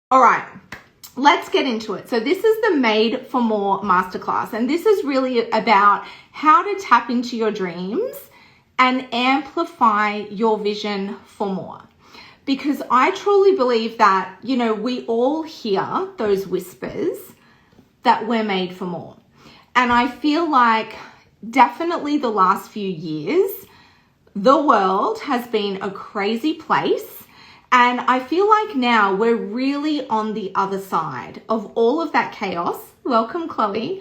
All right, let's get into it. So this is the Made for More Masterclass, and this is really about how to tap into your dreams and amplify your vision for more. Because I truly believe that, we all hear those whispers that we're made for more. And I feel like definitely the last few years, the world has been a crazy place. And I feel like now we're really on the other side of all of that chaos. Welcome, Chloe.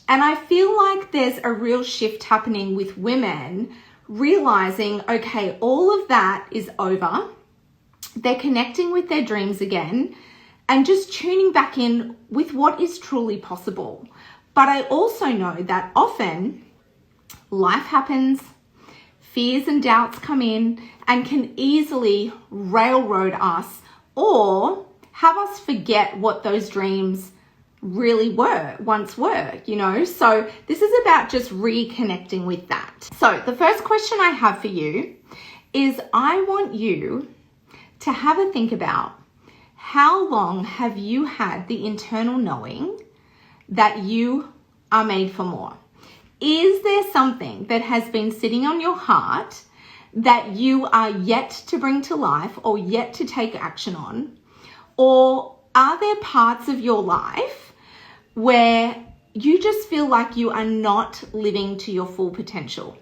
And I feel like there's a real shift happening with women realizing, okay, all of that is over. They're connecting with their dreams again and just tuning back in with what is truly possible. But I also know that often life happens, fears and doubts come in and can easily railroad us or have us forget what those dreams really once were. So this is about just reconnecting with that. So the first question I have for you is I want you to have a think about how long have you had the internal knowing that you are made for more? Is there something that has been sitting on your heart that you are yet to bring to life or yet to take action on? Or are there parts of your life where you just feel like you are not living to your full potential?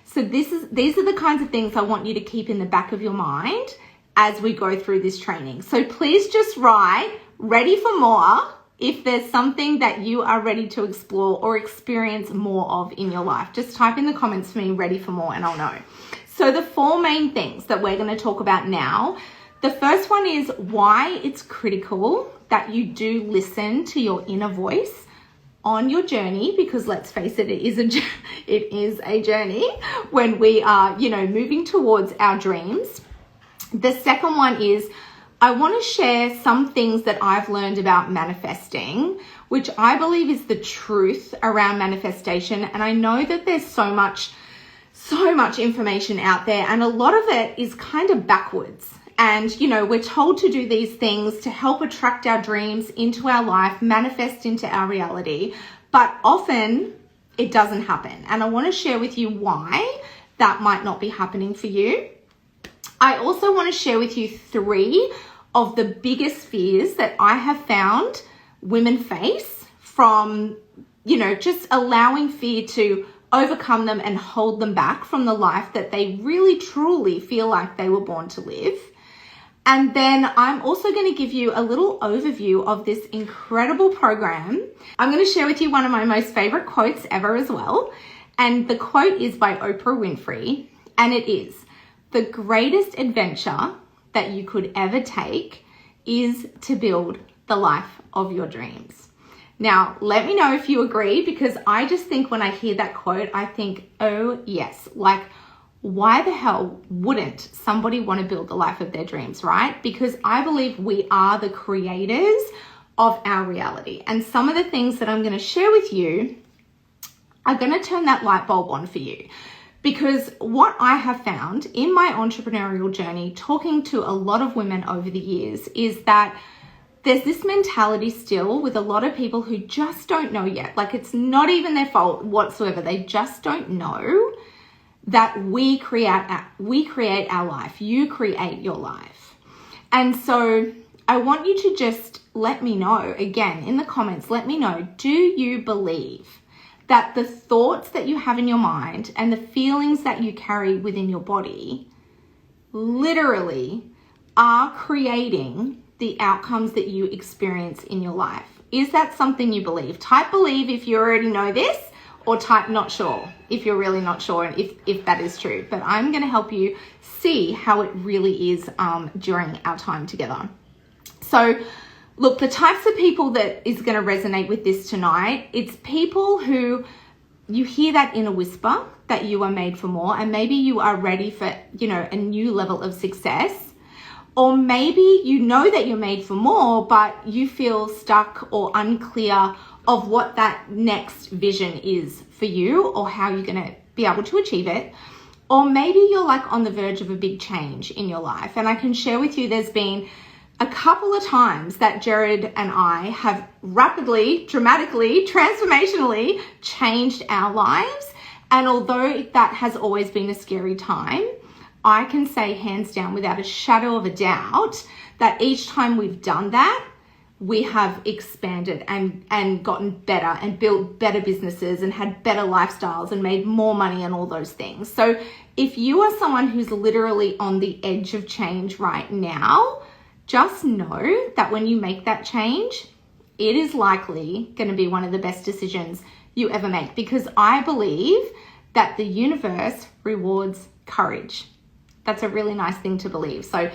So these are the kinds of things I want you to keep in the back of your mind as we go through this training. So please just write ready for more if there's something that you are ready to explore or experience more of in your life. Just type in the comments for me, ready for more, and I'll know. So the 4 main things that we're going to talk about now. The first one is why it's critical that you do listen to your inner voice on your journey, because let's face it, it is a journey when we are, moving towards our dreams. The second one is I want to share some things that I've learned about manifesting, which I believe is the truth around manifestation. And I know that there's so much information out there, and a lot of it is kind of backwards. And, we're told to do these things to help attract our dreams into our life, manifest into our reality. But often it doesn't happen. And I want to share with you why that might not be happening for you. I also want to share with you 3 of the biggest fears that I have found women face from, just allowing fear to overcome them and hold them back from the life that they really truly feel like they were born to live. And then I'm also going to give you a little overview of this incredible program. I'm going to share with you one of my most favorite quotes ever as well. And the quote is by Oprah Winfrey, and it is, "The greatest adventure that you could ever take is to build the life of your dreams." Now, let me know if you agree, because I just think when I hear that quote, I think, oh yes, like why the hell wouldn't somebody want to build the life of their dreams, right? Because I believe we are the creators of our reality. And some of the things that I'm going to share with you are going to turn that light bulb on for you. Because what I have found in my entrepreneurial journey, talking to a lot of women over the years, is that there's this mentality still with a lot of people who just don't know yet. Like, it's not even their fault whatsoever. They just don't know that we create our life. You create your life. And so I want you to just let me know, again, in the comments, let me know, do you believe that the thoughts that you have in your mind and the feelings that you carry within your body literally are creating the outcomes that you experience in your life? Is that something you believe? Type believe if you already know this, or type not sure if you're really not sure and if that is true. But I'm going to help you see how it really is during our time together. So look, the types of people that is going to resonate with this tonight, it's people who you hear that inner whisper that you are made for more, and maybe you are ready for, a new level of success. Or maybe you know that you're made for more, but you feel stuck or unclear of what that next vision is for you or how you're going to be able to achieve it. Or maybe you're like on the verge of a big change in your life. And I can share with you, there's been a couple of times that Jared and I have rapidly, dramatically, transformationally changed our lives. And although that has always been a scary time, I can say hands down without a shadow of a doubt that each time we've done that, we have expanded and gotten better and built better businesses and had better lifestyles and made more money and all those things. So if you are someone who's literally on the edge of change right now, just know that when you make that change, it is likely going to be one of the best decisions you ever make, because I believe that the universe rewards courage. That's a really nice thing to believe. So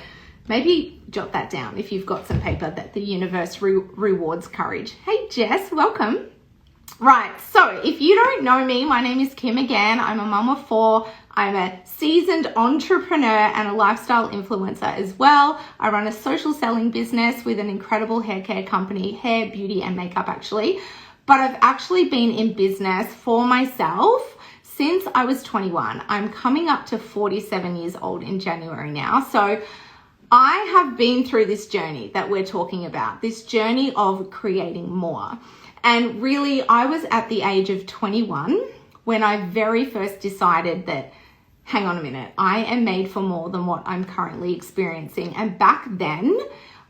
maybe jot that down if you've got some paper, that the universe rewards courage. Hey, Jess, welcome. Right, so if you don't know me, my name is Kim again. I'm a mum of 4. I'm a seasoned entrepreneur and a lifestyle influencer as well. I run a social selling business with an incredible hair care company, hair, beauty, and makeup actually. But I've actually been in business for myself since I was 21. I'm coming up to 47 years old in January now. So I have been through this journey that we're talking about, this journey of creating more. And really, I was at the age of 21 when I very first decided that, hang on a minute, I am made for more than what I'm currently experiencing. And back then,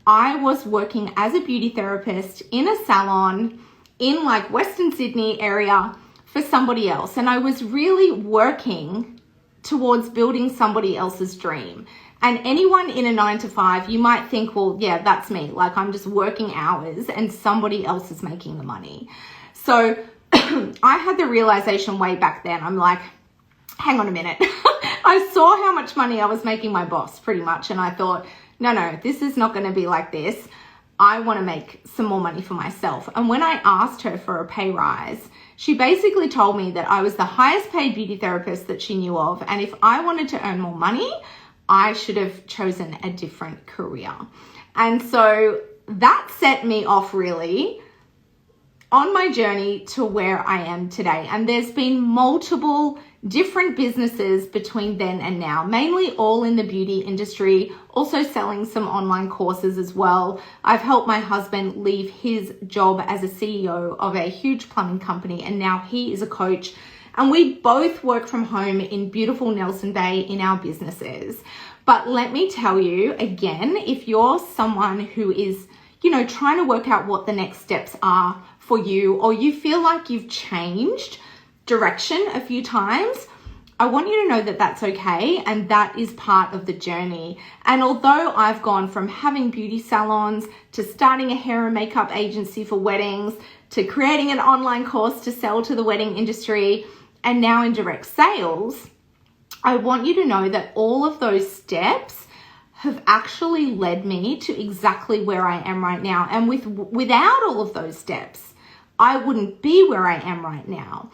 I was working as a beauty therapist in a salon in like Western Sydney area for somebody else. And I was really working towards building somebody else's dream. And anyone in a 9-to-5, you might think, well, yeah, that's me. Like, I'm just working hours and somebody else is making the money. So I had the realization way back then. I'm like, hang on a minute. I saw how much money I was making my boss pretty much. And I thought, no, this is not going to be like this. I want to make some more money for myself. And when I asked her for a pay rise, she basically told me that I was the highest paid beauty therapist that she knew of. And if I wanted to earn more money, I should have chosen a different career. And so that set me off really on my journey to where I am today. And there's been multiple different businesses between then and now, mainly all in the beauty industry, also selling some online courses as well. I've helped my husband leave his job as a CEO of a huge plumbing company, and now he is a coach. And we both work from home in beautiful Nelson Bay in our businesses. But let me tell you again, if you're someone who is, trying to work out what the next steps are for you, or you feel like you've changed direction a few times, I want you to know that that's okay, and that is part of the journey. And although I've gone from having beauty salons to starting a hair and makeup agency for weddings to creating an online course to sell to the wedding industry and now in direct sales, I want you to know that all of those steps have actually led me to exactly where I am right now. And without all of those steps, I wouldn't be where I am right now.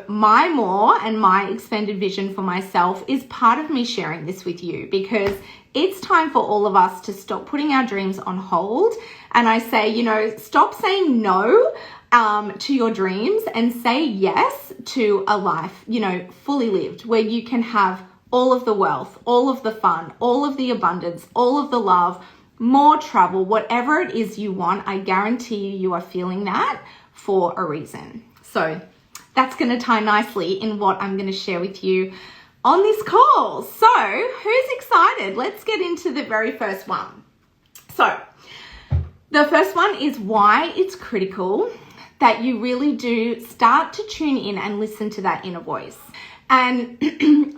My more and my expanded vision for myself is part of me sharing this with you, because it's time for all of us to stop putting our dreams on hold. And I say, stop saying no to your dreams and say yes to a life, fully lived, where you can have all of the wealth, all of the fun, all of the abundance, all of the love, more travel, whatever it is you want. I guarantee you are feeling that for a reason. So that's going to tie nicely in what I'm going to share with you on this call. So who's excited? Let's get into the very first one. So the first one is why it's critical that you really do start to tune in and listen to that inner voice. And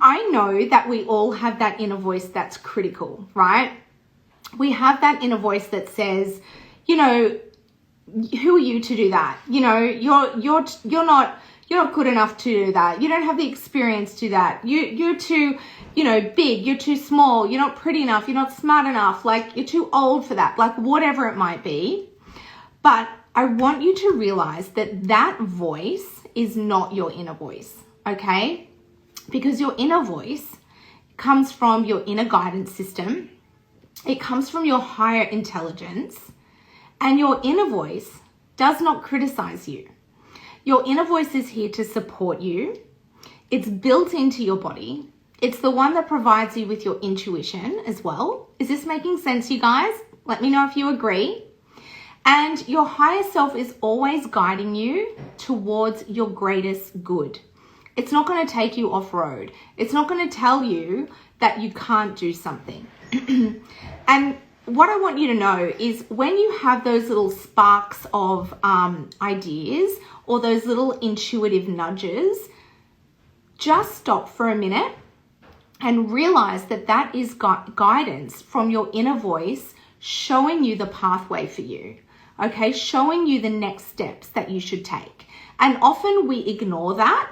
I know that we all have that inner voice that's critical, right? We have that inner voice that says, who are you to do that? You're not good enough to do that. You don't have the experience to do that. You're too, big. You're too small. You're not pretty enough. You're not smart enough. Like, you're too old for that. Like, whatever it might be. But I want you to realize that voice is not your inner voice, okay? Because your inner voice comes from your inner guidance system. It comes from your higher intelligence. And your inner voice does not criticize you. Your inner voice is here to support you. It's built into your body. It's the one that provides you with your intuition as well. Is this making sense, you guys? Let me know if you agree. And your higher self is always guiding you towards your greatest good. It's not going to take you off road. It's not going to tell you that you can't do something. And what I want you to know is when you have those little sparks of ideas or those little intuitive nudges, just stop for a minute and realize that that is guidance from your inner voice showing you the pathway for you, okay? Showing you the next steps that you should take. And often we ignore that,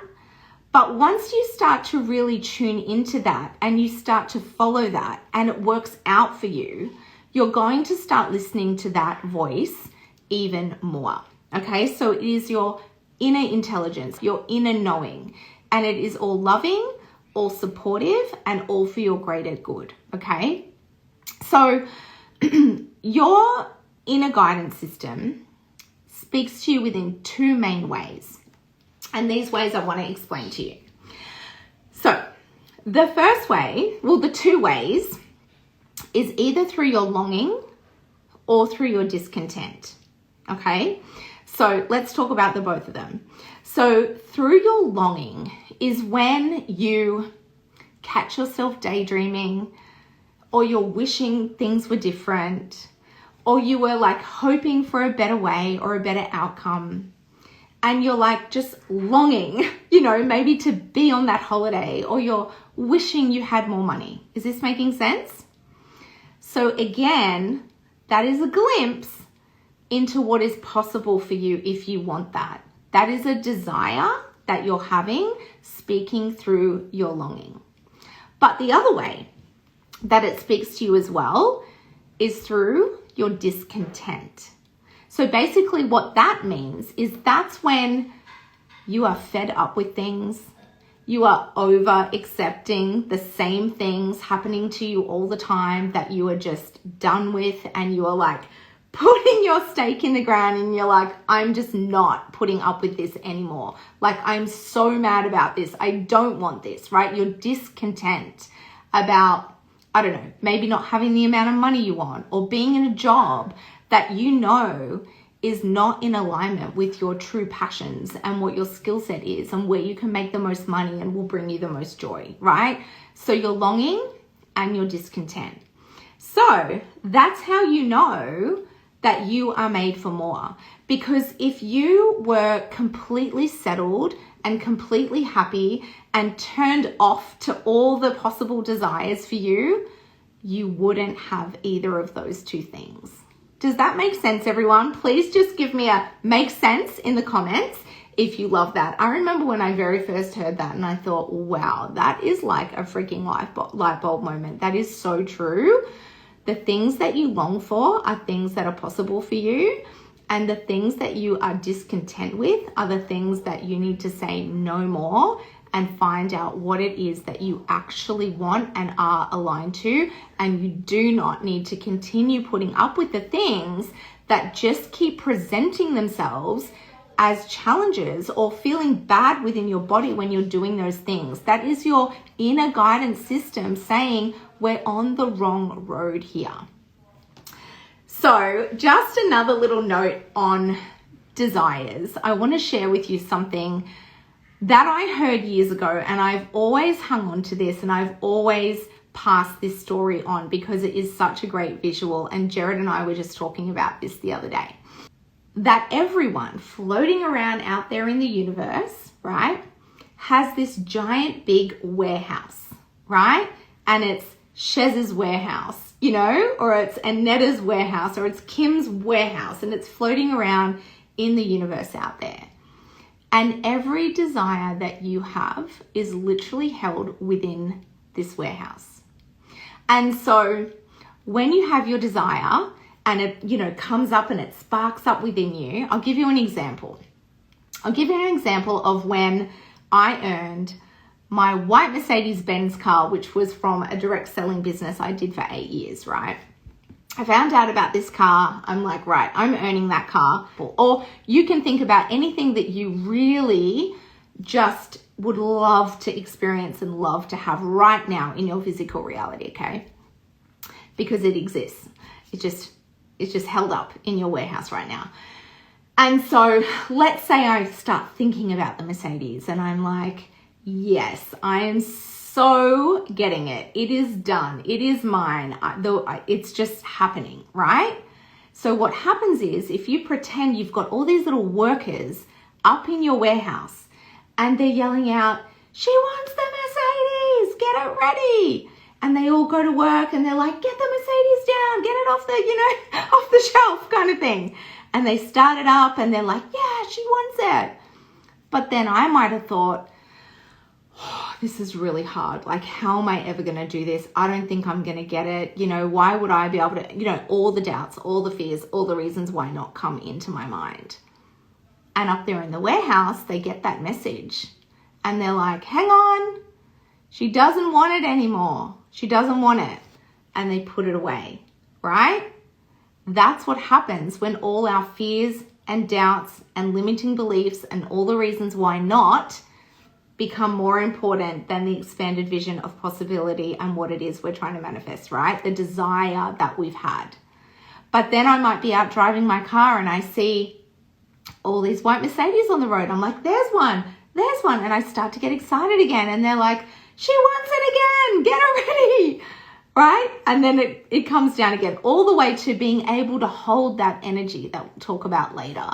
but once you start to really tune into that and you start to follow that and it works out for you, you're going to start listening to that voice even more, okay? So it is your inner intelligence, your inner knowing, and it is all loving, all supportive, and all for your greater good, okay? So your inner guidance system speaks to you within two main ways. And these ways I want to explain to you. So the first way, well, the two ways is either through your longing or through your discontent, okay? So let's talk about the both of them. So through your longing is when you catch yourself daydreaming, or you're wishing things were different, or you were like hoping for a better way or a better outcome, and you're like just longing, you know, maybe to be on that holiday, or you're wishing you had more money. Is this making sense? So again, that is a glimpse into what is possible for you if you want that. That is a desire that you're having, speaking through your longing. But the other way that it speaks to you as well is through your discontent. So basically what that means is that's when you are fed up with things, you are over accepting the same things happening to you all the time that you are just done with, and you are like putting your stake in the ground and you're like, I'm just not putting up with this anymore. Like, I'm so mad about this. I don't want this, right? You're discontent about, I don't know, maybe not having the amount of money you want, or being in a job that you know is not in alignment with your true passions and what your skill set is and where you can make the most money and will bring you the most joy, right? So you're longing and you're discontent. So that's how you know that you are made for more. Because if you were completely settled and completely happy and turned off to all the possible desires for you, you wouldn't have either of those two things. Does that make sense, everyone? Please just give me a make sense in the comments if you love that. I remember when I very first heard that and I thought, wow, that is like a freaking light bulb moment. That is so true. The things that you long for are things that are possible for you, and the things that you are discontent with are the things that you need to say no more and find out what it is that you actually want and are aligned to. And you do not need to continue putting up with the things that just keep presenting themselves as challenges or feeling bad within your body when you're doing those things. That is your inner guidance system saying we're on the wrong road here. So just another little note on desires. I want to share with you something that I heard years ago, and I've always hung on to this, and I've always passed this story on because it is such a great visual. And Jared and I were just talking about this the other day. That everyone floating around out there in the universe, right, has this giant big warehouse, right? And it's Shez's warehouse, you know, or it's Anetta's warehouse, or it's Kim's warehouse, and it's floating around in the universe out there. And every desire that you have is literally held within this warehouse. And so when you have your desire and it, you know, comes up and it sparks up within you, I'll give you an example. I'll give you an example of when I earned my white Mercedes-Benz car, which was from a direct selling business I did for 8 years, right? I found out about this car. I'm like, right, I'm earning that car. Or you can think about anything that you really just would love to experience and love to have right now in your physical reality, okay? Because it exists. It just it's just held up in your warehouse right now. And so let's say I start thinking about the Mercedes and I'm like, yes, I am so getting it. It is done. It is mine. It's just happening, right? So what happens is if you pretend you've got all these little workers up in your warehouse and they're yelling out, she wants the Mercedes, get it ready. And they all go to work and they're like, get the Mercedes down, get it off the, off the shelf kind of thing. And they start it up and they're like, yeah, she wants it. But then I might have thought, oh, this is really hard. Like, how am I ever going to do this? I don't think I'm going to get it. Why would I be able to, all the doubts, all the fears, all the reasons why not come into my mind. And up there in the warehouse, they get that message and they're like, hang on, she doesn't want it anymore. She doesn't want it. And they put it away, right? That's what happens when all our fears and doubts and limiting beliefs and all the reasons why not become more important than the expanded vision of possibility and what it is we're trying to manifest, right? The desire that we've had. But then I might be out driving my car and I see all these white Mercedes on the road. I'm like, there's one. And I start to get excited again. And they're like, she wants it again. Get her ready. Right? And then it comes down again, all the way to being able to hold that energy that we'll talk about later.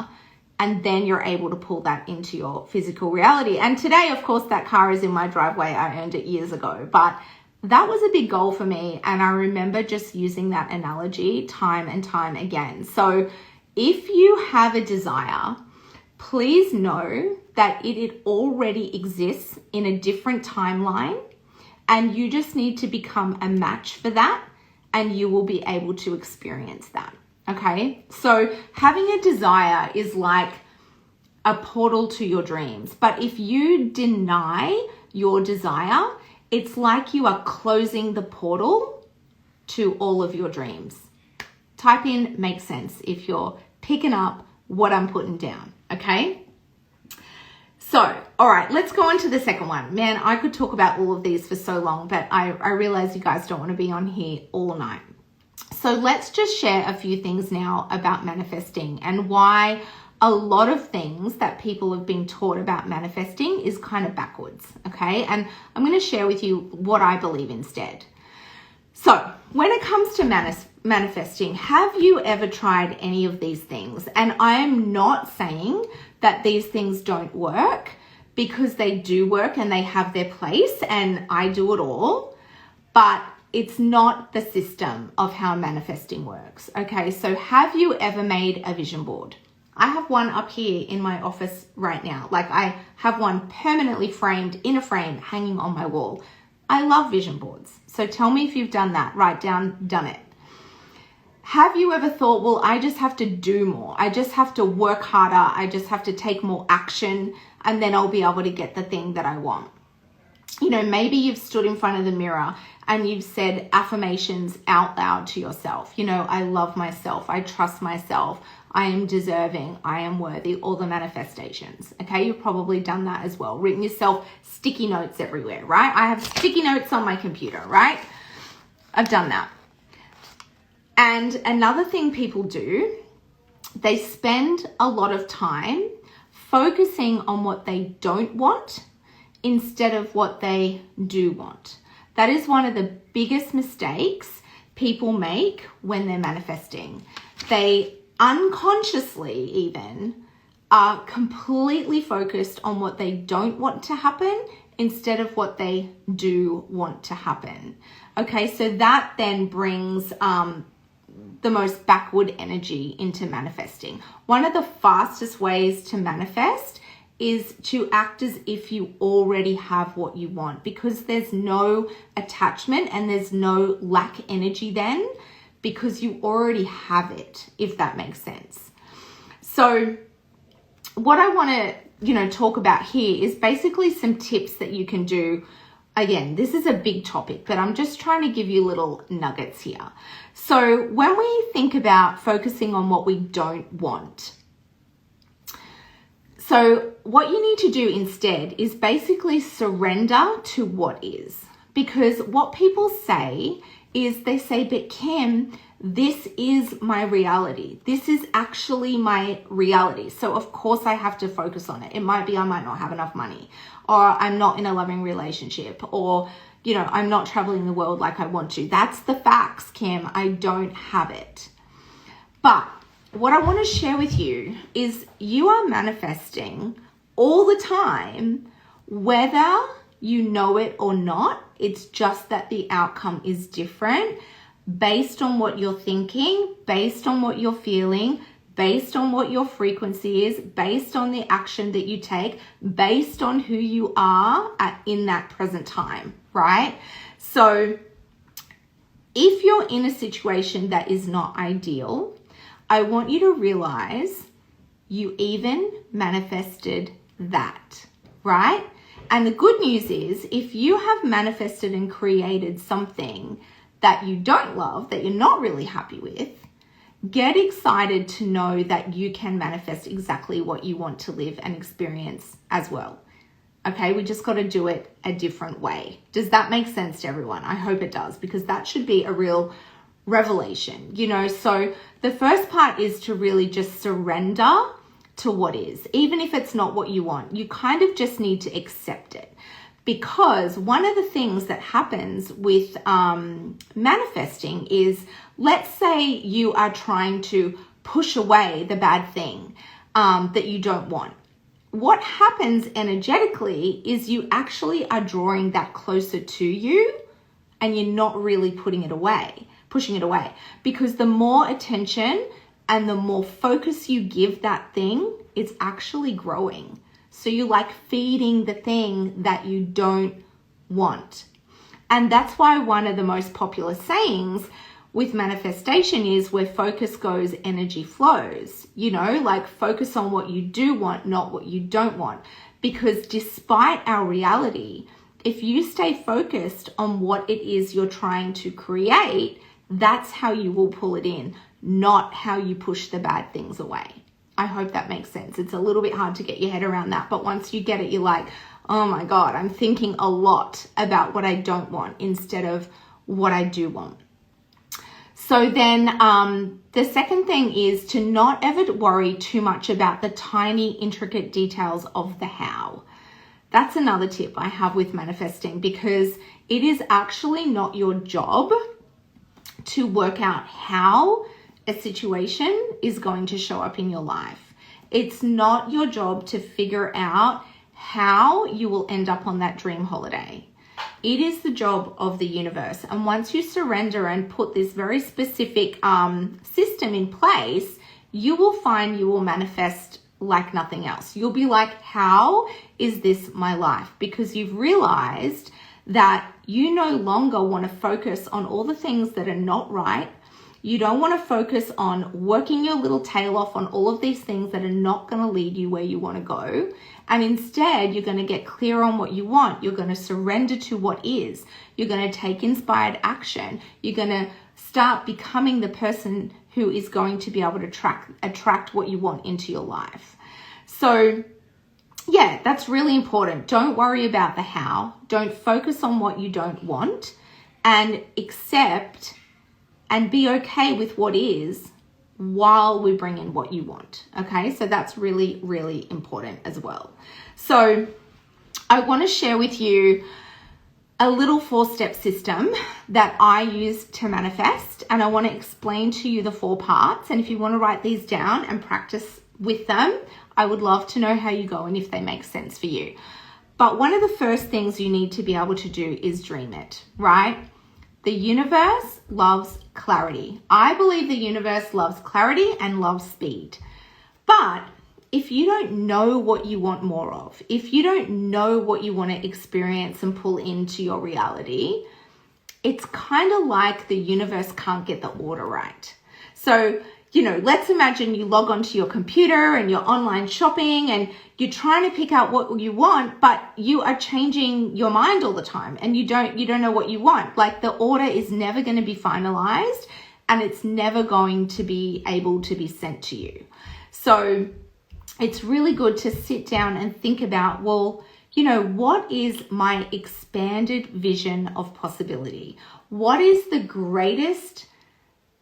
And then you're able to pull that into your physical reality. And today, of course, that car is in my driveway. I earned it years ago, but that was a big goal for me. And I remember just using that analogy time and time again. So if you have a desire, please know that it already exists in a different timeline. And you just need to become a match for that and you will be able to experience that, okay? So having a desire is like a portal to your dreams. But if you deny your desire, it's like you are closing the portal to all of your dreams. Type in makes sense if you're picking up what I'm putting down, okay? So, all right, let's go on to the second one. Man, I could talk about all of these for so long, but I realize you guys don't want to be on here all night. So let's just share a few things now about manifesting and why a lot of things that people have been taught about manifesting is kind of backwards, okay? And I'm going to share with you what I believe instead. So when it comes to manifesting, have you ever tried any of these things? And I am not saying that these things don't work, because they do work and they have their place and I do it all, but it's not the system of how manifesting works. Okay, so have you ever made a vision board? I have one up here in my office right now. Like I have one permanently framed in a frame hanging on my wall. I love vision boards. So tell me if you've done that. Write down, done it. Have you ever thought, well, I just have to do more. I just have to work harder. I just have to take more action and then I'll be able to get the thing that I want. Maybe you've stood in front of the mirror and you've said affirmations out loud to yourself. I love myself. I trust myself. I am deserving. I am worthy. All the manifestations. Okay. You've probably done that as well. Written yourself sticky notes everywhere, right? I have sticky notes on my computer, right? I've done that. And another thing people do, they spend a lot of time focusing on what they don't want instead of what they do want. That is one of the biggest mistakes people make when they're manifesting. They unconsciously even are completely focused on what they don't want to happen instead of what they do want to happen. Okay, so that then brings the most backward energy into manifesting. One of the fastest ways to manifest is to act as if you already have what you want, because there's no attachment and there's no lack energy then, because you already have it, if that makes sense. So what I want to, talk about here is basically some tips that you can do. Again, this is a big topic, but I'm just trying to give you little nuggets here. So when we think about focusing on what we don't want, so what you need to do instead is basically surrender to what is. Because what people say is they say, but Kim, this is my reality. This is actually my reality. So of course I have to focus on it. It might be I might not have enough money, or I'm not in a loving relationship, or, you know, I'm not traveling the world like I want to. That's the facts, Kim. I don't have it. But what I want to share with you is you are manifesting all the time, whether you know it or not. It's just that the outcome is different based on what you're thinking, based on what you're feeling, based on what your frequency is, based on the action that you take, based on who you are in that present time, right? So if you're in a situation that is not ideal, I want you to realize you even manifested that, right? And the good news is, if you have manifested and created something that you don't love, that you're not really happy with, get excited to know that you can manifest exactly what you want to live and experience as well. Okay, we just got to do it a different way. Does that make sense to everyone? I hope it does, because that should be a real revelation, you know. So the first part is to really just surrender to what is, even if it's not what you want. You kind of just need to accept it, because one of the things that happens with manifesting is, let's say you are trying to push away the bad thing that you don't want. What happens energetically is you actually are drawing that closer to you, and you're not really pushing it away, because the more attention and the more focus you give that thing, it's actually growing. So you're like feeding the thing that you don't want. And that's why one of the most popular sayings with manifestation is, where focus goes, energy flows. You know, like focus on what you do want, not what you don't want. Because despite our reality, if you stay focused on what it is you're trying to create, that's how you will pull it in, not how you push the bad things away. I hope that makes sense. It's a little bit hard to get your head around that, but once you get it, you're like, oh my God, I'm thinking a lot about what I don't want instead of what I do want. So then the second thing is to not ever worry too much about the tiny, intricate details of the how. That's another tip I have with manifesting, because it is actually not your job to work out how a situation is going to show up in your life. It's not your job to figure out how you will end up on that dream holiday. It is the job of the universe. And once you surrender and put this very specific system in place, you will find you will manifest like nothing else. You'll be like, how is this my life? Because you've realized that you no longer want to focus on all the things that are not right. You don't want to focus on working your little tail off on all of these things that are not going to lead you where you want to go. And instead, you're going to get clear on what you want. You're going to surrender to what is. You're going to take inspired action. You're going to start becoming the person who is going to be able to attract what you want into your life. So yeah, that's really important. Don't worry about the how. Don't focus on what you don't want, and accept and be okay with what is while we bring in what you want. Okay, so that's really, really important as well. So I want to share with you a little 4-step system that I use to manifest, and I want to explain to you the 4 parts. And if you want to write these down and practice with them, I would love to know how you go and if they make sense for you. But one of the first things you need to be able to do is dream it, right? The universe loves clarity. I believe the universe loves clarity and loves speed. But if you don't know what you want more of, if you don't know what you want to experience and pull into your reality, it's kind of like the universe can't get the order right. So, you know, let's imagine you log onto your computer and you're online shopping and you're trying to pick out what you want, but you are changing your mind all the time and you don't know what you want. Like, the order is never going to be finalized and it's never going to be able to be sent to you. So it's really good to sit down and think about, well, you know, what is my expanded vision of possibility? What is the greatest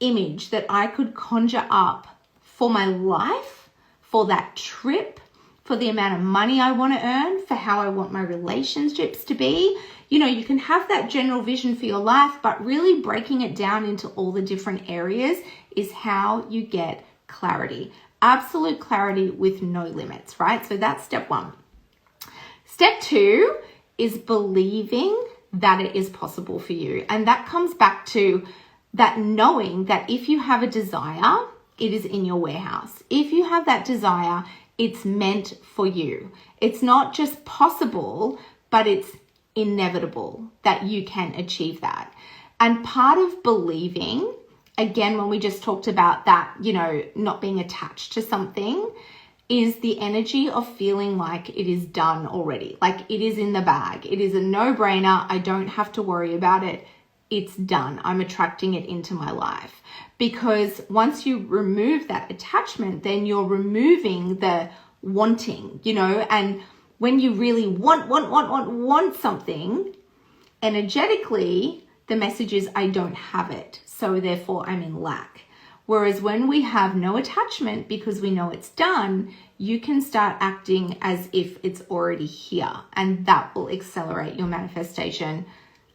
image that I could conjure up for my life, for that trip, for the amount of money I want to earn, for how I want my relationships to be. You know, you can have that general vision for your life, but really breaking it down into all the different areas is how you get clarity. Absolute clarity with no limits, right? So that's step one. Step two is believing that it is possible for you. And that comes back to that knowing that if you have a desire, it is in your warehouse. If you have that desire, it's meant for you. It's not just possible, but it's inevitable that you can achieve that. And part of believing, again, when we just talked about that, you know, not being attached to something, is the energy of feeling like it is done already. Like it is in the bag. It is a no-brainer. I don't have to worry about it. It's done. I'm attracting it into my life. Because once you remove that attachment, then you're removing the wanting, you know, and when you really want something, energetically, the message is, I don't have it. So therefore I'm in lack. Whereas when we have no attachment because we know it's done, you can start acting as if it's already here, and that will accelerate your manifestation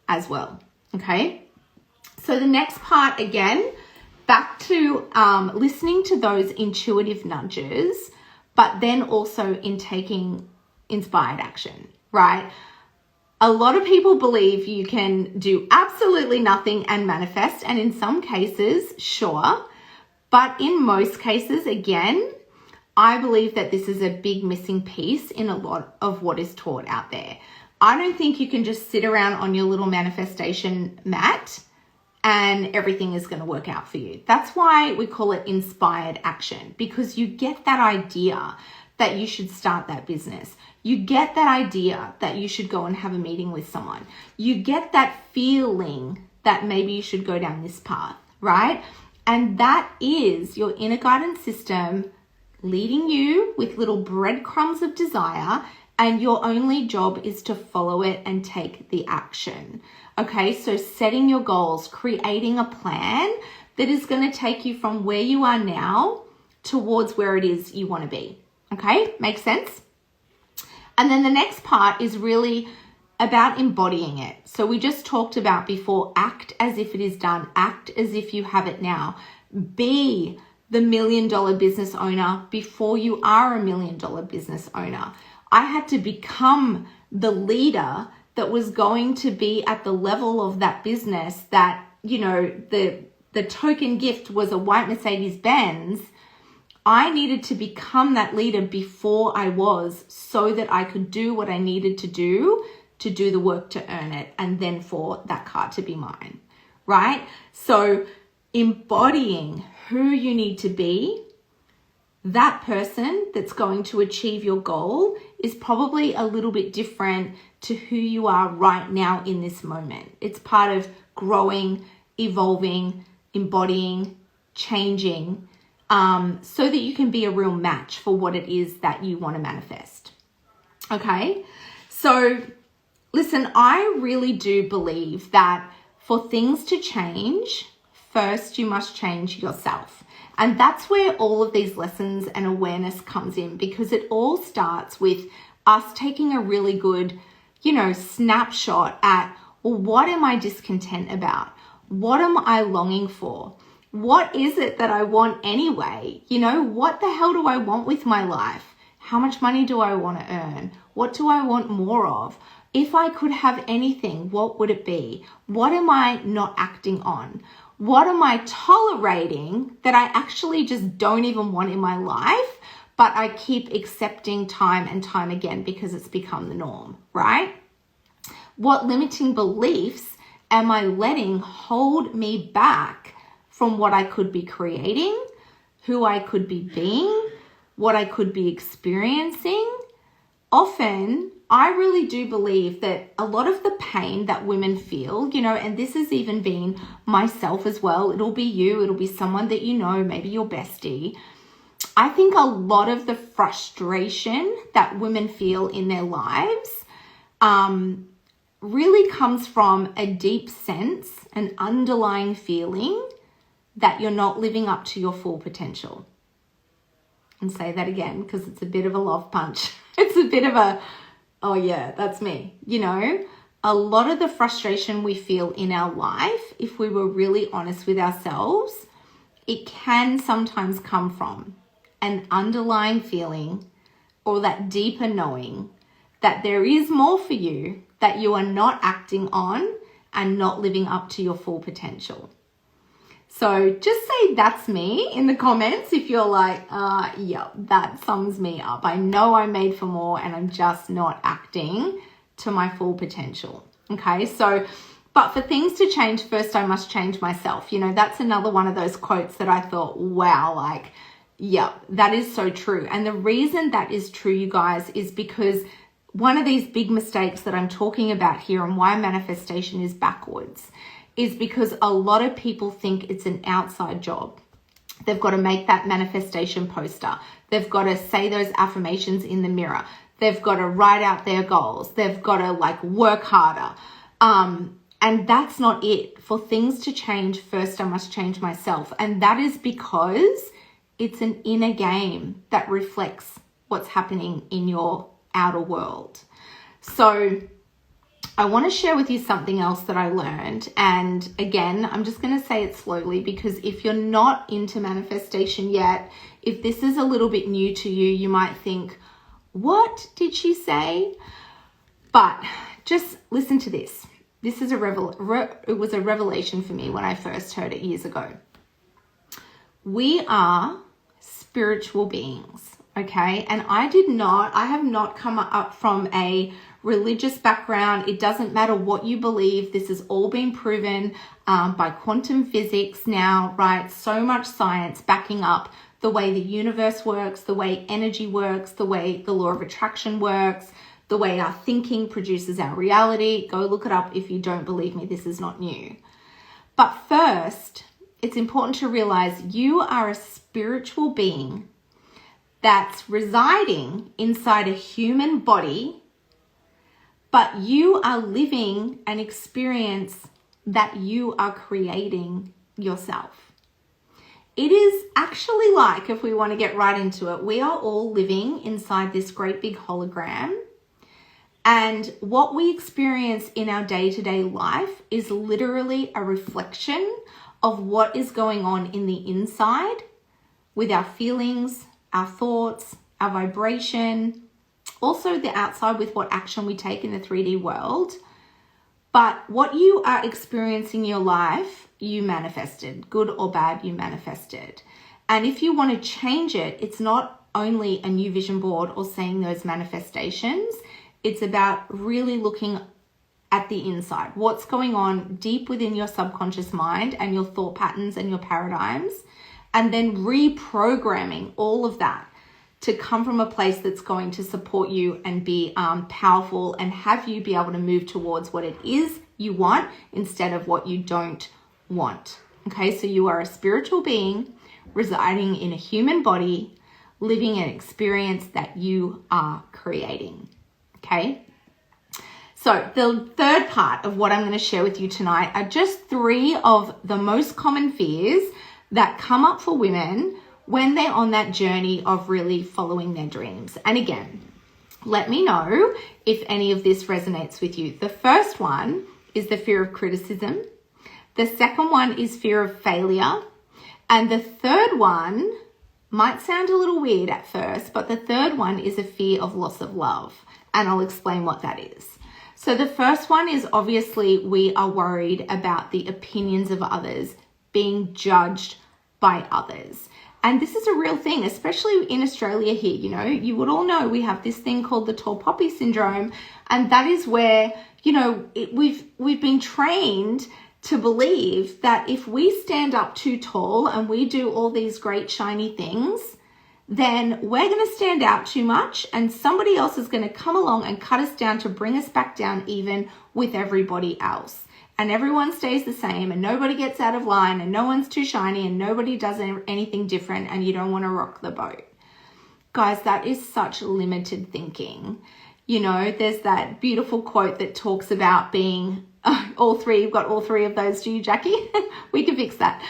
as well. Okay. So the next part, again, back to listening to those intuitive nudges, but then also in taking inspired action, right? A lot of people believe you can do absolutely nothing and manifest, and in some cases, sure. But in most cases, again, I believe that this is a big missing piece in a lot of what is taught out there. I don't think you can just sit around on your little manifestation mat and everything is going to work out for you. That's why we call it inspired action, because you get that idea that you should start that business. You get that idea that you should go and have a meeting with someone. You get that feeling that maybe you should go down this path, right? And that is your inner guidance system leading you with little breadcrumbs of desire, and your only job is to follow it and take the action. Okay, so setting your goals, creating a plan that is going to take you from where you are now towards where it is you want to be. Okay, makes sense? And then the next part is really about embodying it. So we just talked about before, act as if it is done, act as if you have it now. Be the $1 million business owner before you are a $1 million business owner. I had to become the leader that was going to be at the level of that business that, you know, the token gift was a white Mercedes-Benz. I needed to become that leader before I was, so that I could do what I needed to do the work to earn it, and then for that car to be mine, right? So embodying who you need to be, that person that's going to achieve your goal, is probably a little bit different to who you are right now in this moment. It's part of growing, evolving, embodying, changing, so that you can be a real match for what it is that you want to manifest. Okay, so listen, I really do believe that for things to change, first you must change yourself. And that's where all of these lessons and awareness comes in, because it all starts with us taking a really good, you know, snapshot at, well, what am I discontent about? What am I longing for? What is it that I want anyway? You know, what the hell do I want with my life? How much money do I want to earn? What do I want more of? If I could have anything, what would it be? What am I not acting on? What am I tolerating that I actually just don't even want in my life, but I keep accepting time and time again because it's become the norm, right? What limiting beliefs am I letting hold me back from what I could be creating, who I could be being, what I could be experiencing? Often, I really do believe that a lot of the pain that women feel, you know, and this has even been myself as well, it'll be you, it'll be someone that you know, maybe your bestie. I think a lot of the frustration that women feel in their lives really comes from a deep sense, an underlying feeling that you're not living up to your full potential. And say that again, because it's a bit of a love punch. It's a bit of a, oh yeah, that's me. You know, a lot of the frustration we feel in our life, if we were really honest with ourselves, it can sometimes come from an underlying feeling or that deeper knowing that there is more for you that you are not acting on and not living up to your full potential. So just say that's me in the comments if you're like, yeah, that sums me up. I know I'm made for more and I'm just not acting to my full potential. Okay, so, but for things to change, first I must change myself. You know, that's another one of those quotes that I thought, wow, like, yeah, that is so true. And the reason that is true, you guys, is because one of these big mistakes that I'm talking about here and why manifestation is backwards is because a lot of people think it's an outside job. They've got to make that manifestation poster. They've got to say those affirmations in the mirror. They've got to write out their goals. They've got to like work harder. And that's not it. For things to change, first I must change myself. And that is because it's an inner game that reflects what's happening in your outer world. So I want to share with you something else that I learned. And again, I'm just going to say it slowly because if you're not into manifestation yet, if this is a little bit new to you, you might think, what did she say? But just listen to this. This is it was a revelation for me when I first heard it years ago. We are spiritual beings, okay? And I have not come up from a religious background. It doesn't matter what you believe. This has all been proven by quantum physics now, right? So much science backing up the way the universe works, the way energy works, the way the law of attraction works, the way our thinking produces our reality. Go look it up if you don't believe me. This is not new. But first, it's important to realize you are a spiritual being that's residing inside a human body, but you are living an experience that you are creating yourself. It is actually like, if we want to get right into it, we are all living inside this great big hologram. And what we experience in our day-to-day life is literally a reflection of what is going on in the inside with our feelings, our thoughts, our vibration, also the outside with what action we take in the 3D world. But what you are experiencing in your life, you manifested. Good or bad, you manifested. And if you want to change it, it's not only a new vision board or saying those manifestations. It's about really looking at the inside. What's going on deep within your subconscious mind and your thought patterns and your paradigms, and then reprogramming all of that to come from a place that's going to support you and be powerful and have you be able to move towards what it is you want instead of what you don't want. Okay, so you are a spiritual being residing in a human body, living an experience that you are creating. Okay, so the third part of what I'm going to share with you tonight are just 3 of the most common fears that come up for women when they're on that journey of really following their dreams. And again, let me know if any of this resonates with you. The first one is the fear of criticism. The second one is fear of failure. And the third one might sound a little weird at first, but the third one is a fear of loss of love. And I'll explain what that is. So the first one is obviously we are worried about the opinions of others, being judged by others. And this is a real thing, especially in Australia here. You know, you would all know we have this thing called the tall poppy syndrome. And that is where, you know, we've been trained to believe that if we stand up too tall and we do all these great shiny things, then we're going to stand out too much and somebody else is going to come along and cut us down to bring us back down even with everybody else. And everyone stays the same and nobody gets out of line and no one's too shiny and nobody does anything different and you don't want to rock the boat. Guys, that is such limited thinking. You know, there's that beautiful quote that talks about being all 3. You've got all 3 of those, do you, Jackie? We can fix that.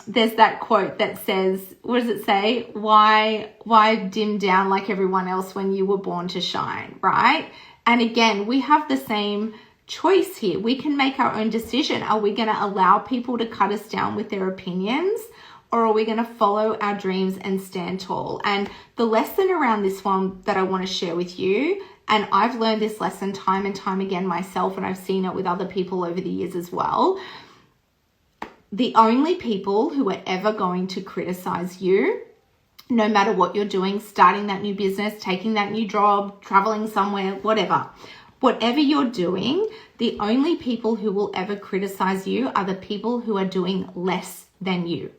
there's that quote that says, what does it say? Why dim down like everyone else when you were born to shine, right? And again, we have the same choice here. We can make our own decision. Are we going to allow people to cut us down with their opinions, or are we going to follow our dreams and stand tall? And the lesson around this one that I want to share with you, and I've learned this lesson time and time again myself, and I've seen it with other people over the years as well. The only people who are ever going to criticize you, no matter what you're doing, starting that new business, taking that new job, traveling somewhere, whatever you're doing, the only people who will ever criticize you are the people who are doing less than you,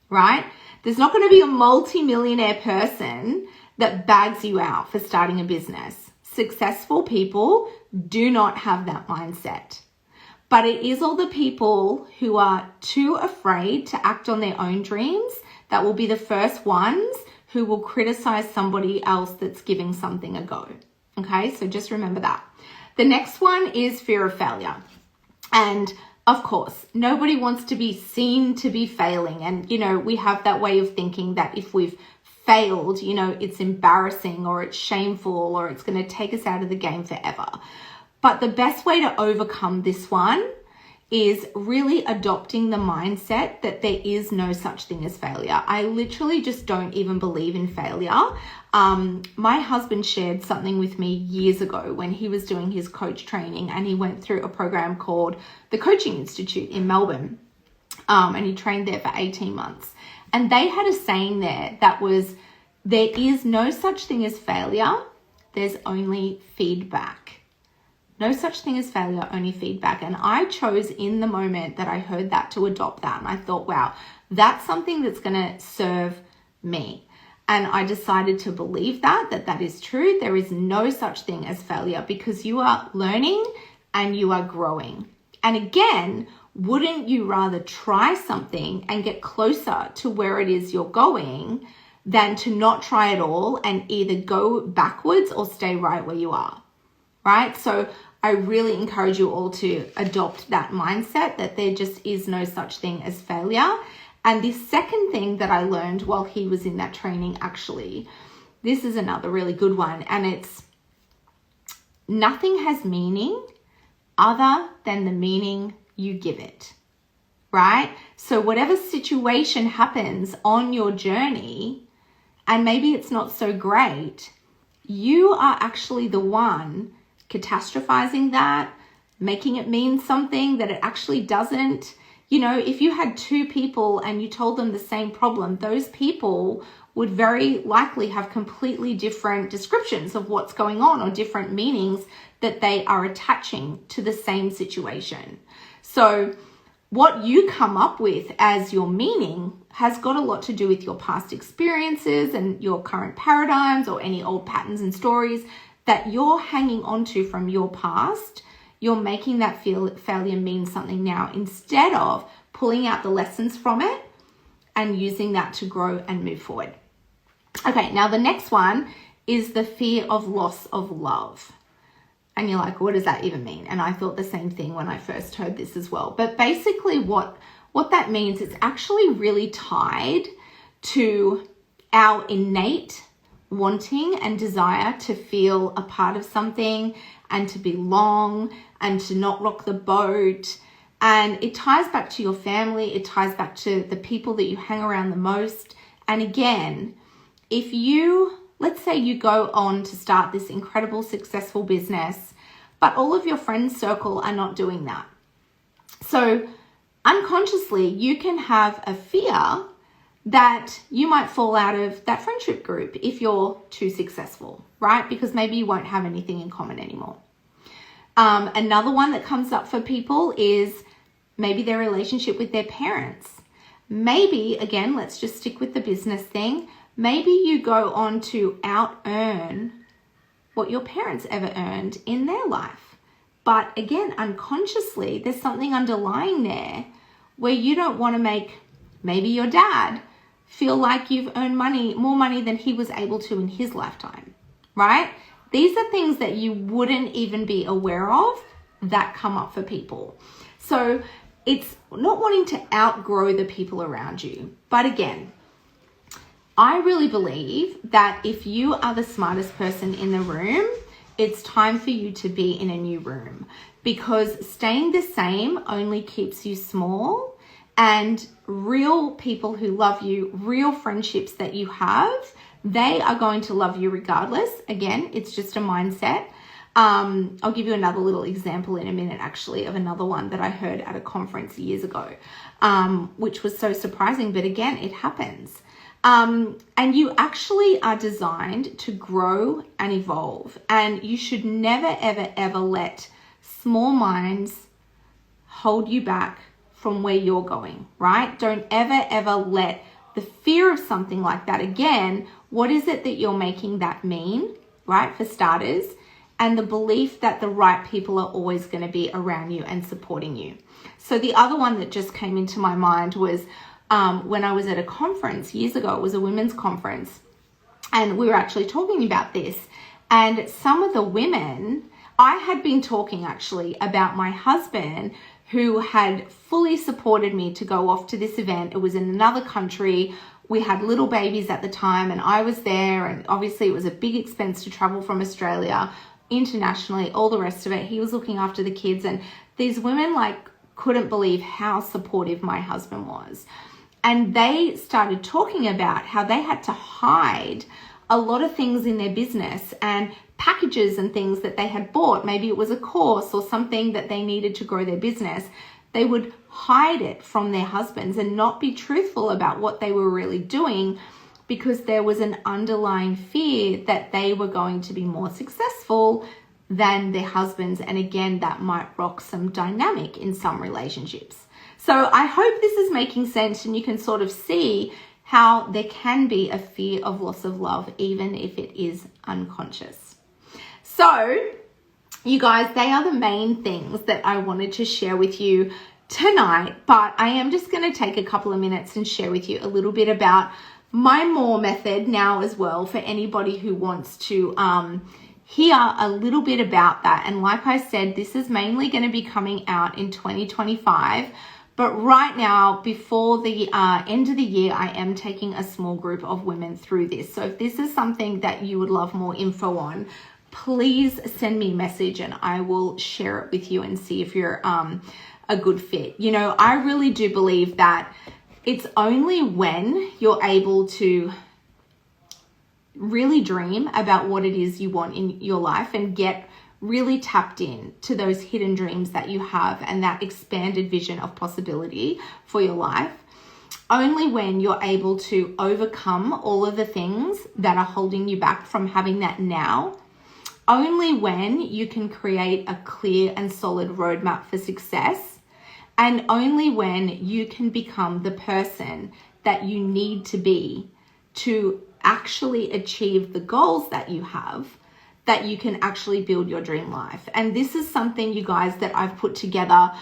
right? There's not going to be a multi-millionaire person that bags you out for starting a business. Successful people do not have that mindset. But it is all the people who are too afraid to act on their own dreams that will be the first ones who will criticize somebody else that's giving something a go. Okay, so just remember that. The next one is fear of failure. And of course, nobody wants to be seen to be failing. And, we have that way of thinking that if we've failed, it's embarrassing or it's shameful or it's going to take us out of the game forever. But the best way to overcome this one is really adopting the mindset that there is no such thing as failure. I literally just don't even believe in failure. My husband shared something with me years ago when he was doing his coach training, and he went through a program called the Coaching Institute in Melbourne, and he trained there for 18 months. And they had a saying there that was, there is no such thing as failure, there's only feedback. No such thing as failure, only feedback. And I chose in the moment that I heard that to adopt that. And I thought, wow, that's something that's going to serve me. And I decided to believe that is true. There is no such thing as failure because you are learning and you are growing. And again, wouldn't you rather try something and get closer to where it is you're going than to not try at all and either go backwards or stay right where you are, right? So I really encourage you all to adopt that mindset that there just is no such thing as failure. And the second thing that I learned while he was in that training, actually, this is another really good one. And it's nothing has meaning other than the meaning you give it, right? So whatever situation happens on your journey, and maybe it's not so great, you are actually the one catastrophizing that, making it mean something that it actually doesn't. If you had two people and you told them the same problem, those people would very likely have completely different descriptions of what's going on or different meanings that they are attaching to the same situation. So what you come up with as your meaning has got a lot to do with your past experiences and your current paradigms or any old patterns and stories that you're hanging on to from your past. You're making that failure mean something now instead of pulling out the lessons from it and using that to grow and move forward. Okay, now the next one is the fear of loss of love. And you're like, what does that even mean? And I thought the same thing when I first heard this as well. But basically what that means is actually really tied to our innate wanting and desire to feel a part of something and to belong and to not rock the boat. And it ties back to your family. It ties back to the people that you hang around the most. And again, if you, let's say you go on to start this incredible, successful business, but all of your friends' circle are not doing that. So unconsciously, you can have a fear that you might fall out of that friendship group if you're too successful, right? Because maybe you won't have anything in common anymore. Another one that comes up for people is maybe their relationship with their parents. Maybe, again, let's just stick with the business thing. Maybe you go on to out-earn what your parents ever earned in their life. But again, unconsciously, there's something underlying there where you don't want to make maybe your dad feel like you've earned more money than he was able to in his lifetime, right? These are things that you wouldn't even be aware of that come up for people. So it's not wanting to outgrow the people around you. But again, I really believe that if you are the smartest person in the room, it's time for you to be in a new room, because staying the same only keeps you small, and real people who love you, real friendships that you have, they are going to love you regardless. Again, it's just a mindset. I'll give you another little example in a minute, actually, of another one that I heard at a conference years ago, which was so surprising, but again, it happens. And you actually are designed to grow and evolve, and you should never, ever, ever let small minds hold you back from where you're going, right? Don't ever, ever let the fear of something like that, again, what is it that you're making that mean, right? For starters, and the belief that the right people are always going to be around you and supporting you. So the other one that just came into my mind was when I was at a conference years ago. It was a women's conference, and we were actually talking about this. And some of the women, I had been talking actually about my husband, who had fully supported me to go off to this event. It was in another country. We had little babies at the time, and I was there, and obviously it was a big expense to travel from Australia internationally, all the rest of it. He was looking after the kids, and these women couldn't believe how supportive my husband was. And they started talking about how they had to hide a lot of things in their business and packages and things that they had bought. Maybe it was a course or something that they needed to grow their business. They would hide it from their husbands and not be truthful about what they were really doing, because there was an underlying fear that they were going to be more successful than their husbands. And again, that might rock some dynamic in some relationships. So I hope this is making sense, and you can sort of see how there can be a fear of loss of love, even if it is unconscious. So you guys, they are the main things that I wanted to share with you tonight, but I am just going to take a couple of minutes and share with you a little bit about my more method now as well, for anybody who wants to hear a little bit about that. And like I said, this is mainly going to be coming out in 2025. But right now, before the end of the year, I am taking a small group of women through this. So if this is something that you would love more info on, please send me a message and I will share it with you and see if you're a good fit. You know, I really do believe that it's only when you're able to really dream about what it is you want in your life and get really tapped in to those hidden dreams that you have and that expanded vision of possibility for your life. Only when you're able to overcome all of the things that are holding you back from having that now. Only when you can create a clear and solid roadmap for success. And only when you can become the person that you need to be to actually achieve the goals that you have, that you can actually build your dream life. And this is something, you guys, that I've put together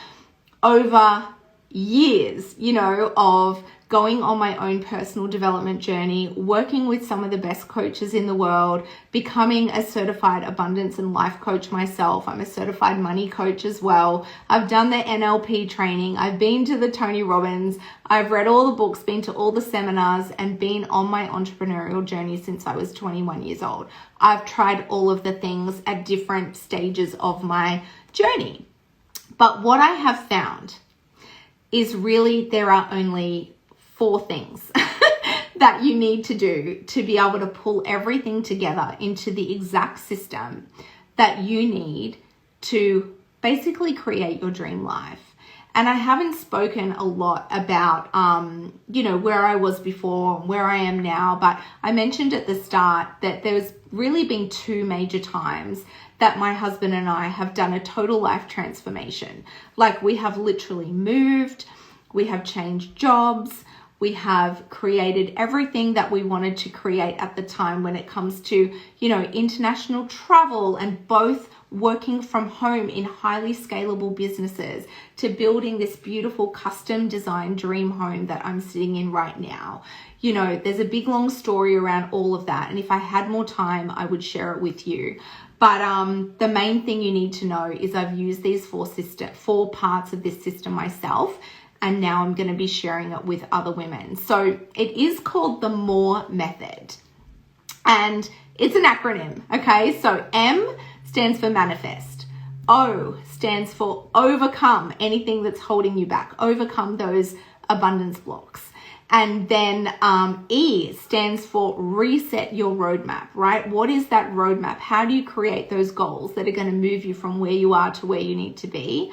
over years, you know, of going on my own personal development journey, working with some of the best coaches in the world, becoming a certified abundance and life coach myself. I'm a certified money coach as well. I've done the NLP training. I've been to the Tony Robbins. I've read all the books, been to all the seminars, and been on my entrepreneurial journey since I was 21 years old. I've tried all of the things at different stages of my journey. But what I have found is really there are only 4 things that you need to do to be able to pull everything together into the exact system that you need to basically create your dream life. And I haven't spoken a lot about, you know, where I was before, where I am now, but I mentioned at the start that there's really been 2 major times that my husband and I have done a total life transformation. Like, we have literally moved, we have changed jobs, we have created everything that we wanted to create at the time when it comes to, you know, international travel, and both working from home in highly scalable businesses, to building this beautiful custom designed dream home that I'm sitting in right now. You know, there's a big long story around all of that. And if I had more time, I would share it with you. But the main thing you need to know is I've used these 4 parts of this system myself. and now I'm going to be sharing it with other women. So it is called the MORE method, and it's an acronym. Okay, so M stands for manifest. O stands for overcome anything that's holding you back, overcome those abundance blocks. And then E stands for reset your roadmap, right? What is that roadmap? How do you create those goals that are going to move you from where you are to where you need to be?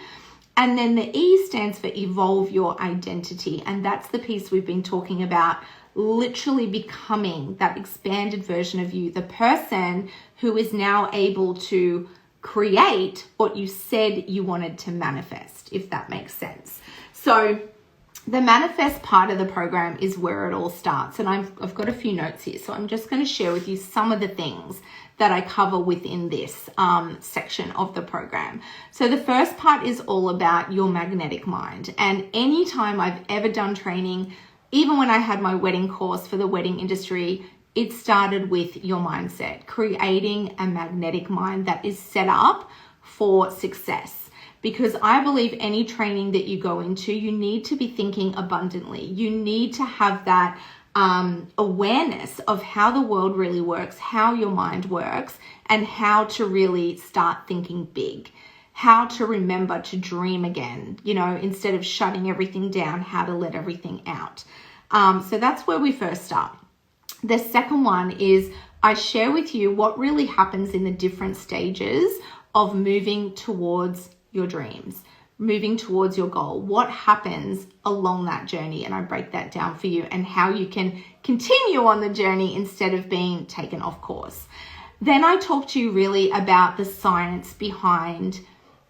And then the E stands for evolve your identity. And that's the piece we've been talking about, literally becoming that expanded version of you, the person who is now able to create what you said you wanted to manifest, if that makes sense. So the manifest part of the program is where it all starts. And I've got a few notes here. So I'm just going to share with you some of the things that I cover within this section of the program. So the first part is all about your magnetic mind. And anytime I've ever done training, even when I had my wedding course for the wedding industry, it started with your mindset, creating a magnetic mind that is set up for success. Because I believe any training that you go into, you need to be thinking abundantly. You need to have that awareness of how the world really works, how your mind works, and how to really start thinking big. How to remember to dream again, instead of shutting everything down, how to let everything out. So that's where we first start. The second one is I share with you what really happens in the different stages of moving towards your dreams, moving towards your goal. What happens along that journey? And I break that down for you and how you can continue on the journey instead of being taken off course. Then I talk to you really about the science behind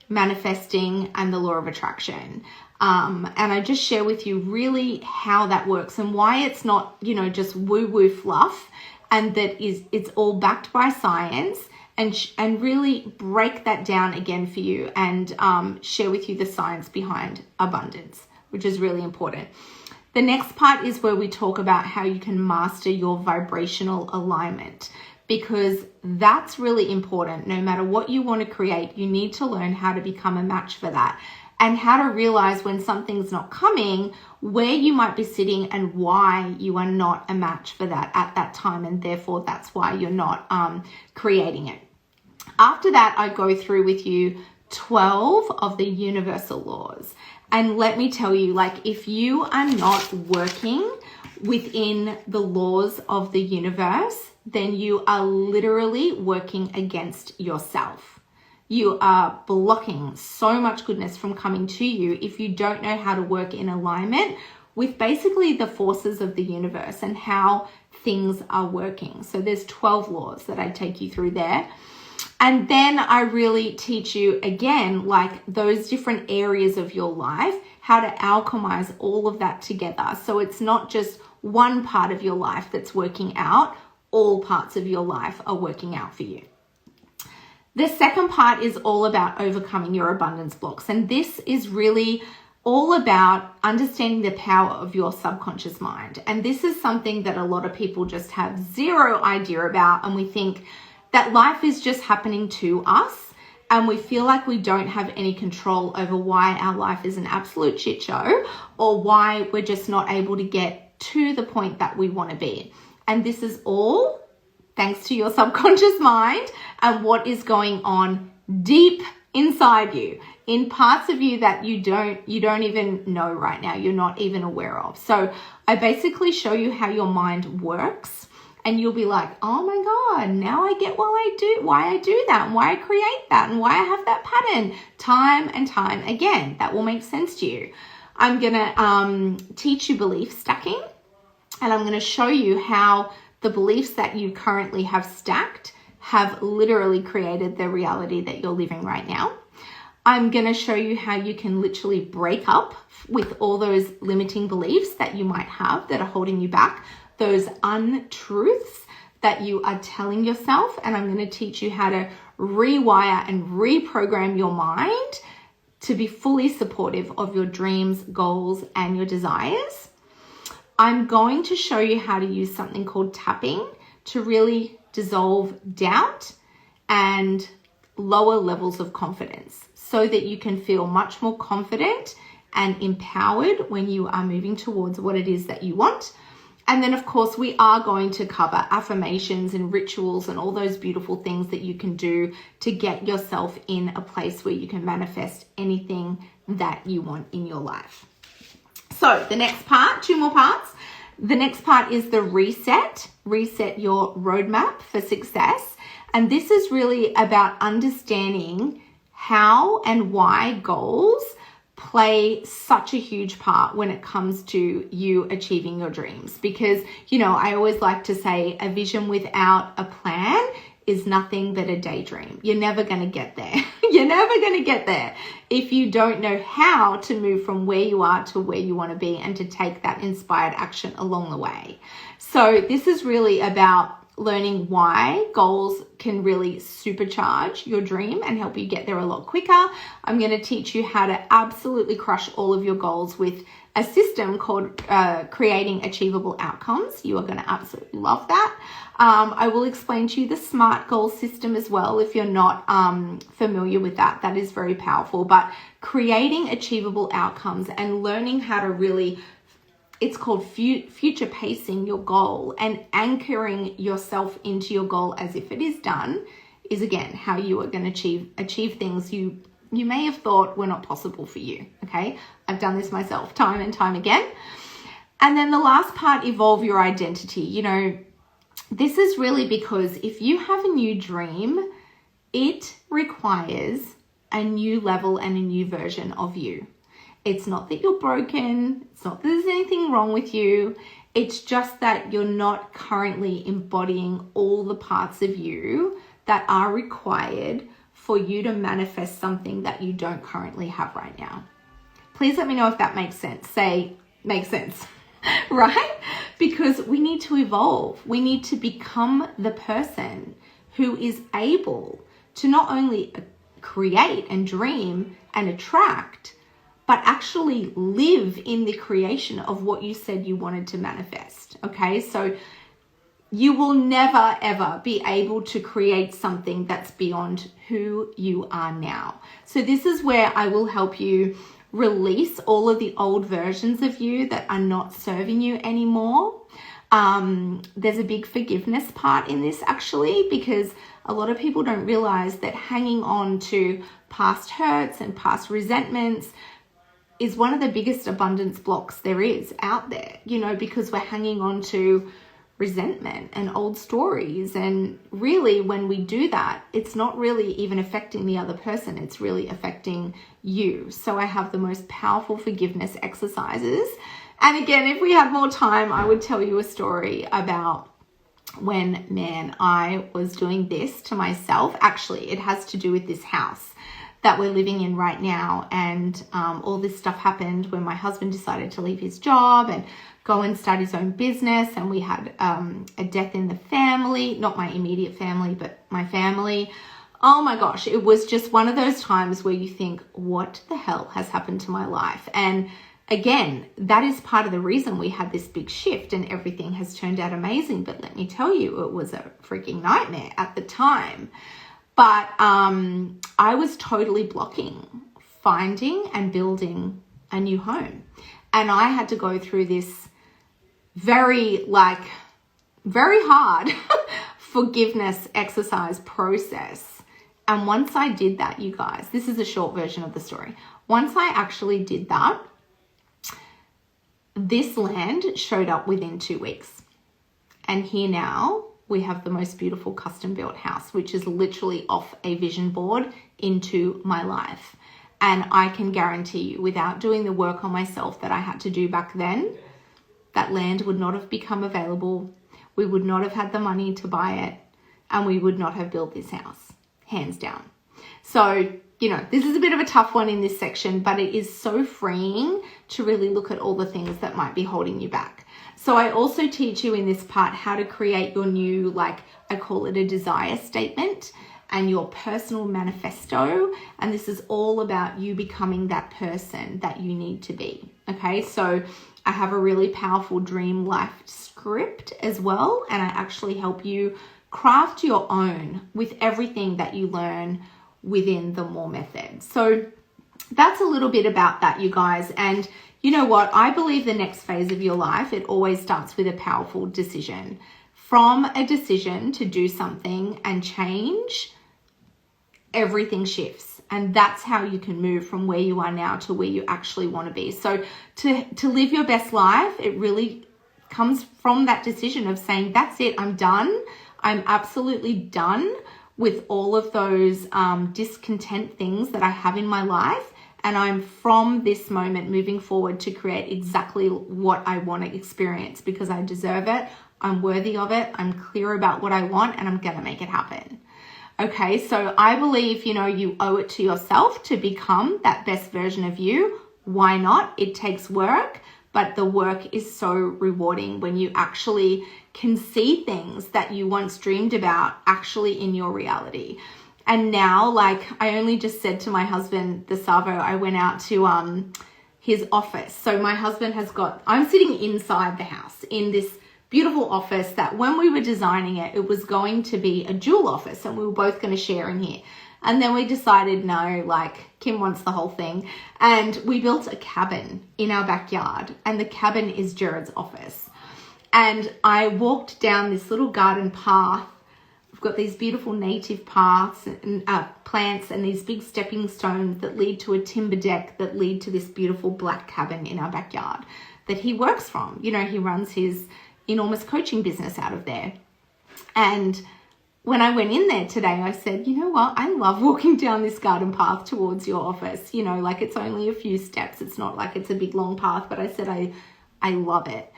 manifesting and the law of attraction. And I just share with you really how that works and why it's not, just woo-woo fluff, and that it's all backed by science, and really break that down again for you and share with you the science behind abundance, which is really important. The next part is where we talk about how you can master your vibrational alignment, because that's really important. No matter what you want to create, you need to learn how to become a match for that, and how to realize when something's not coming, where you might be sitting and why you are not a match for that at that time, and therefore that's why you're not creating it. After that, I go through with you 12 of the universal laws. And let me tell you, if you are not working within the laws of the universe, then you are literally working against yourself. You are blocking so much goodness from coming to you if you don't know how to work in alignment with basically the forces of the universe and how things are working. So there's 12 laws that I take you through there. And then I really teach you again, those different areas of your life, how to alchemize all of that together. So it's not just one part of your life that's working out, all parts of your life are working out for you. The second part is all about overcoming your abundance blocks. And this is really all about understanding the power of your subconscious mind. And this is something that a lot of people just have zero idea about. And we think that life is just happening to us, and we feel like we don't have any control over why our life is an absolute shit show, or why we're just not able to get to the point that we want to be. And this is all thanks to your subconscious mind and what is going on deep inside you, in parts of you that you don't even know right now, you're not even aware of. So I basically show you how your mind works. And you'll be like, oh my God, now I get why I do that, and why I create that, and why I have that pattern time and time again. That will make sense to you. I'm going to teach you belief stacking, and I'm going to show you how the beliefs that you currently have stacked have literally created the reality that you're living right now. I'm going to show you how you can literally break up with all those limiting beliefs that you might have that are holding you back, those untruths that you are telling yourself. And I'm going to teach you how to rewire and reprogram your mind to be fully supportive of your dreams, goals, and your desires. I'm going to show you how to use something called tapping to really dissolve doubt and lower levels of confidence, so that you can feel much more confident and empowered when you are moving towards what it is that you want. And then, of course, we are going to cover affirmations and rituals and all those beautiful things that you can do to get yourself in a place where you can manifest anything that you want in your life. So the next part, 2 more parts. The next part is the reset your roadmap for success. And this is really about understanding how and why goals play such a huge part when it comes to you achieving your dreams. Because, I always like to say a vision without a plan is nothing but a daydream. You're never going to get there. You're never going to get there if you don't know how to move from where you are to where you want to be and to take that inspired action along the way. So this is really about learning why goals can really supercharge your dream and help you get there a lot quicker. I'm going to teach you how to absolutely crush all of your goals with a system called creating achievable outcomes. You are going to absolutely love that. I will explain to you the SMART goal system as well if you're not familiar with that. That is very powerful. But creating achievable outcomes and learning how to really, it's called future pacing your goal and anchoring yourself into your goal as if it is done is, again, how you are going to achieve things you may have thought were not possible for you. Okay, I've done this myself time and time again. And then the last part, evolve your identity. This is really because if you have a new dream, it requires a new level and a new version of you. It's not that you're broken. It's not that there's anything wrong with you. It's just that you're not currently embodying all the parts of you that are required for you to manifest something that you don't currently have right now. Please let me know if that makes sense. Say, makes sense, right? Because we need to evolve. We need to become the person who is able to not only create and dream and attract, but actually live in the creation of what you said you wanted to manifest. Okay, so you will never ever be able to create something that's beyond who you are now. So this is where I will help you release all of the old versions of you that are not serving you anymore. There's a big forgiveness part in this actually, because a lot of people don't realize that hanging on to past hurts and past resentments is one of the biggest abundance blocks there is out there, because we're hanging on to resentment and old stories. And really, when we do that, it's not really even affecting the other person. It's really affecting you. So I have the most powerful forgiveness exercises. And again, if we had more time, I would tell you a story about when, I was doing this to myself. Actually, it has to do with this house that we're living in right now. And all this stuff happened when my husband decided to leave his job and go and start his own business. And we had a death in the family, not my immediate family, but my family. Oh my gosh, it was just one of those times where you think, what the hell has happened to my life? And again, that is part of the reason we had this big shift and everything has turned out amazing. But let me tell you, it was a freaking nightmare at the time. But I was totally blocking finding and building a new home. And I had to go through this very hard forgiveness exercise process. And once I did that, you guys, this is a short version of the story. Once I actually did that, this land showed up within 2 weeks. And here now we have the most beautiful custom built house, which is literally off a vision board into my life. And I can guarantee you, without doing the work on myself that I had to do back then, that land would not have become available. We would not have had the money to buy it. And we would not have built this house, hands down. So, this is a bit of a tough one in this section, but it is so freeing to really look at all the things that might be holding you back. So I also teach you in this part how to create your new, I call it a desire statement and your personal manifesto. And this is all about you becoming that person that you need to be. Okay, so I have a really powerful dream life script as well. And I actually help you craft your own with everything that you learn within the MORE method. So that's a little bit about that, you guys. And you know what? I believe the next phase of your life, it always starts with a powerful decision. From a decision to do something and change, everything shifts. And that's how you can move from where you are now to where you actually want to be. So to live your best life, it really comes from that decision of saying, that's it, I'm done. I'm absolutely done with all of those discontent things that I have in my life. And I'm from this moment moving forward to create exactly what I want to experience, because I deserve it. I'm worthy of it. I'm clear about what I want, and I'm going to make it happen. Okay, so I believe, you owe it to yourself to become that best version of you. Why not? It takes work, but the work is so rewarding when you actually can see things that you once dreamed about actually in your reality. And now, like I only just said to my husband, the Savo, I went out to his office. So my husband I'm sitting inside the house in this beautiful office that when we were designing it, it was going to be a dual office and we were both going to share in here. And then we decided, no, like Kim wants the whole thing. And we built a cabin in our backyard, and the cabin is Jared's office. And I walked down this little garden path. We've got these beautiful native paths and plants and these big stepping stones that lead to a timber deck that lead to this beautiful black cabin in our backyard that he works from. He runs his enormous coaching business out of there. And when I went in there today, I said, you know what? I love walking down this garden path towards your office. Like it's only a few steps. It's not like it's a big long path, but I said, I love it.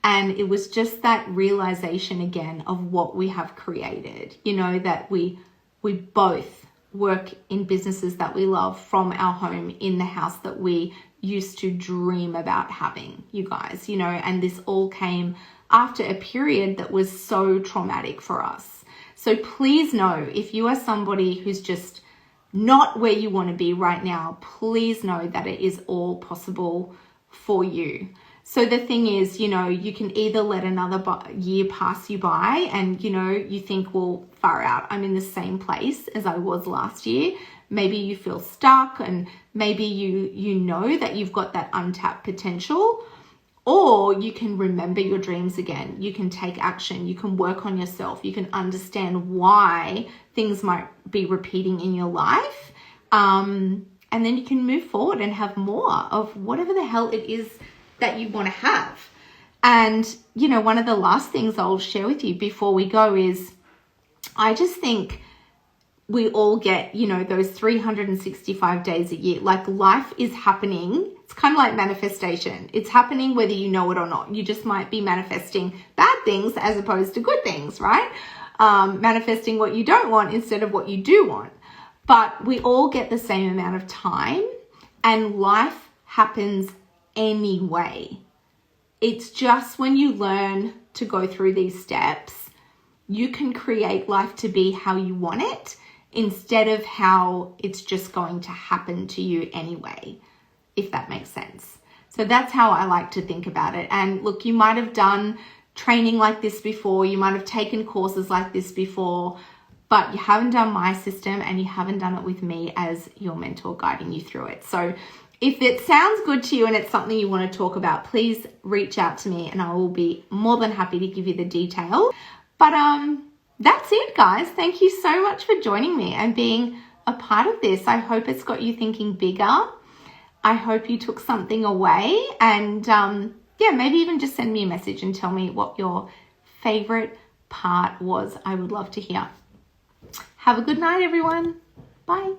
And it was just that realization again of what we have created, that we both work in businesses that we love from our home in the house that we used to dream about having, you guys, and this all came after a period that was so traumatic for us. So please know, if you are somebody who's just not where you want to be right now, please know that it is all possible for you. So the thing is, you can either let another year pass you by and, you think, well, far out, I'm in the same place as I was last year. Maybe you feel stuck and maybe you know that you've got that untapped potential, or you can remember your dreams again. You can take action. You can work on yourself. You can understand why things might be repeating in your life. And then you can move forward and have more of whatever the hell it is that you want to have. And, one of the last things I'll share with you before we go is I just think we all get, those 365 days a year. Like life is happening. It's kind of like manifestation. It's happening whether you know it or not. You just might be manifesting bad things as opposed to good things, right? Manifesting what you don't want instead of what you do want. But we all get the same amount of time, and life happens anyway. It's just when you learn to go through these steps, you can create life to be how you want it instead of how it's just going to happen to you anyway, if that makes sense. So that's how I like to think about it. And look, you might have done training like this before, you might have taken courses like this before, but you haven't done my system and you haven't done it with me as your mentor guiding you through it. So if it sounds good to you and it's something you want to talk about, please reach out to me and I will be more than happy to give you the detail. But that's it, guys. Thank you so much for joining me and being a part of this. I hope it's got you thinking bigger. I hope you took something away, and maybe even just send me a message and tell me what your favorite part was. I would love to hear. Have a good night, everyone. Bye.